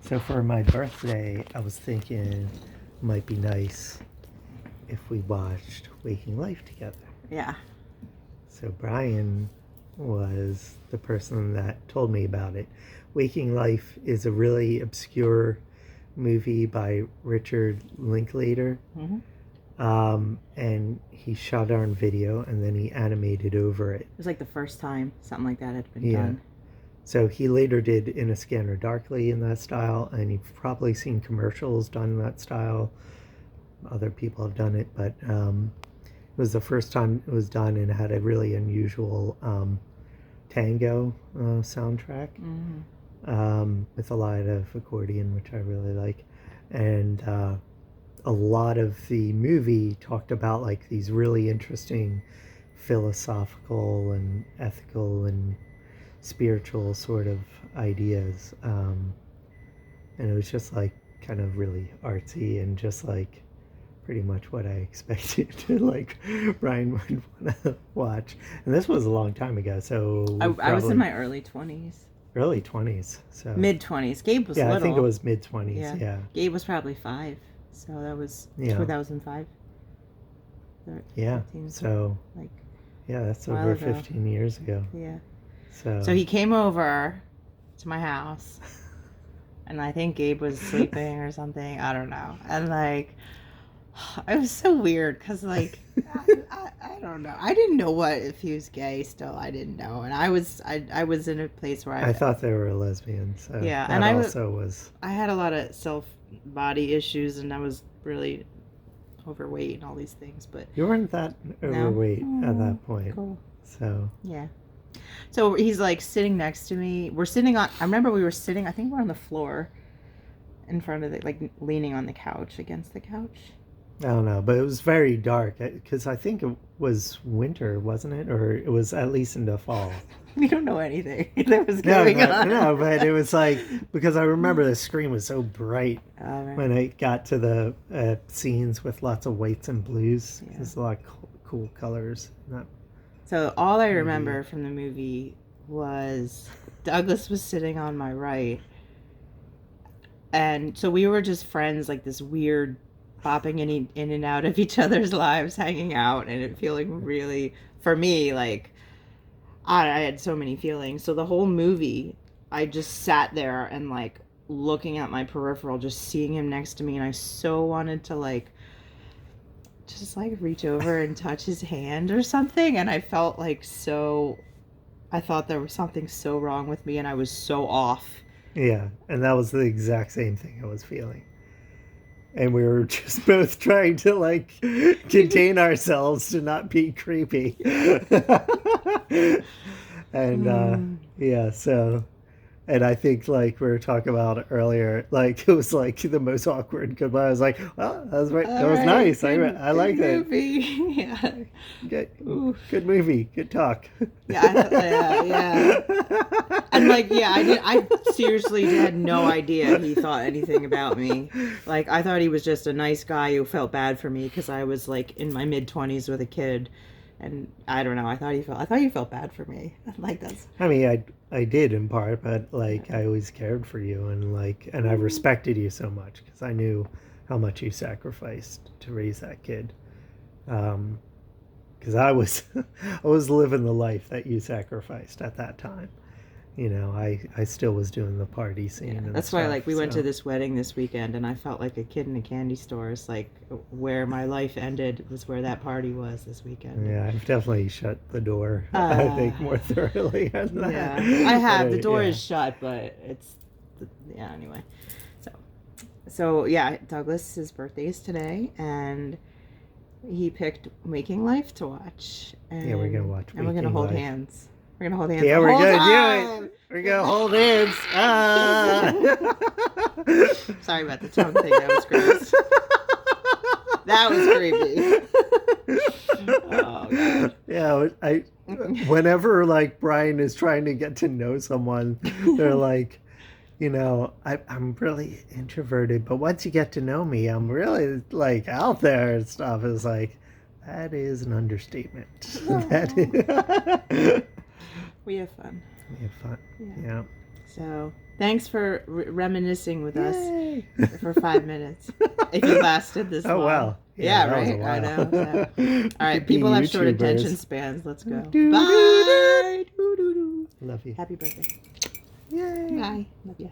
So for my birthday, I was thinking it might be nice if we watched Waking Life together. Yeah. So Bryan was the person that told me about it. Waking Life is a really obscure movie by Richard Linklater. And he shot it on video and then he animated over it. It was like the first time something like that had been done. So he later did In a Scanner Darkly in that style, and you've probably seen commercials done in that style. Other people have done it, but it was the first time it was done, and it had a really unusual tango soundtrack with a lot of accordion, which I really like. And a lot of the movie talked about like these really interesting philosophical and ethical and spiritual sort of ideas, and it was just like kind of really artsy and just like pretty much what I expected like Bryan would want to watch. And this was a long time ago, so I was in my early 20s. Early 20s, so mid-20s. Gabe was little. I think it was mid-20s. Yeah. Gabe was probably 5, so that was 2005. Yeah. 15, so like that's over 15 years ago. Yeah. So he came over to my house, and I think Gabe was sleeping or something. I don't know. And like, it was so weird because like, I don't know. I didn't know if he was gay still. I didn't know, and I was in a place where I thought they were a lesbian. So yeah, and I had a lot of self-body issues, and I was really overweight and all these things. But you weren't that overweight at that point. Cool. So yeah. So he's like sitting next to me. We're sitting on, I remember we were sitting, I think we're on the floor in front of like leaning on the couch, against the couch. I don't know, but it was very dark because I think it was winter, wasn't it? Or it was at least into fall. We don't know anything that was going on. No, but it was like, because I remember the screen was so bright when I got to the scenes with lots of whites and blues. Yeah. There's a lot of cool colors. So all I remember from the movie was Douglas was sitting on my right. And so we were just friends, like this weird popping in and out of each other's lives, hanging out, and it feeling really, for me, like, I had so many feelings. So the whole movie, I just sat there and like looking at my peripheral, just seeing him next to me, and I so wanted to like just like reach over and touch his hand or something, and I felt like I thought there was something so wrong with me and I was so off. Yeah, and that was the exact same thing I was feeling. And we were just both trying to like contain ourselves to not be creepy. And so, and I think like we were talking about earlier, like it was like the most awkward goodbye. I was like, well, that was right. That was nice. I liked it. Yeah. Good movie. Good talk. Yeah. And like, I seriously had no idea he thought anything about me. Like, I thought he was just a nice guy who felt bad for me because I was like in my mid-20s with a kid. And I don't know. I thought he felt bad for me. Like that's. I mean, I did in part, but like I always cared for you, and I respected you so much because I knew how much you sacrificed to raise that kid. Because I was living the life that you sacrificed at that time. You know, I still was doing the party scene. Yeah, and that's stuff, why, like, we went to this wedding this weekend, and I felt like a kid in a candy store. It's like where my life ended was where that party was this weekend. Yeah, I've definitely shut the door. I think more thoroughly than that. Yeah, I have. The door is shut, but it's anyway. So Douglas's birthday is today, and he picked Waking Life to watch. And, we're gonna watch. And we're gonna hold hands. We're gonna hold hands. Yeah, we're gonna do it. We're gonna hold hands. Sorry about the tongue thing. That was gross. That was creepy. Oh God. Yeah, whenever like Bryan is trying to get to know someone, they're like, you know, I'm really introverted, but once you get to know me, I'm really like out there and stuff. It's like, that is an understatement. We have fun. Yeah. So Thanks for reminiscing with Yay! us for 5 minutes. If you lasted this long. Oh, wow. Yeah, that was a right? while. I know. So. We All right, could be people have short YouTubers. attention spans. Let's go. Doo-doo-doo. Bye. Doo-doo-doo. Love you. Happy birthday. Yay! Bye. Love you.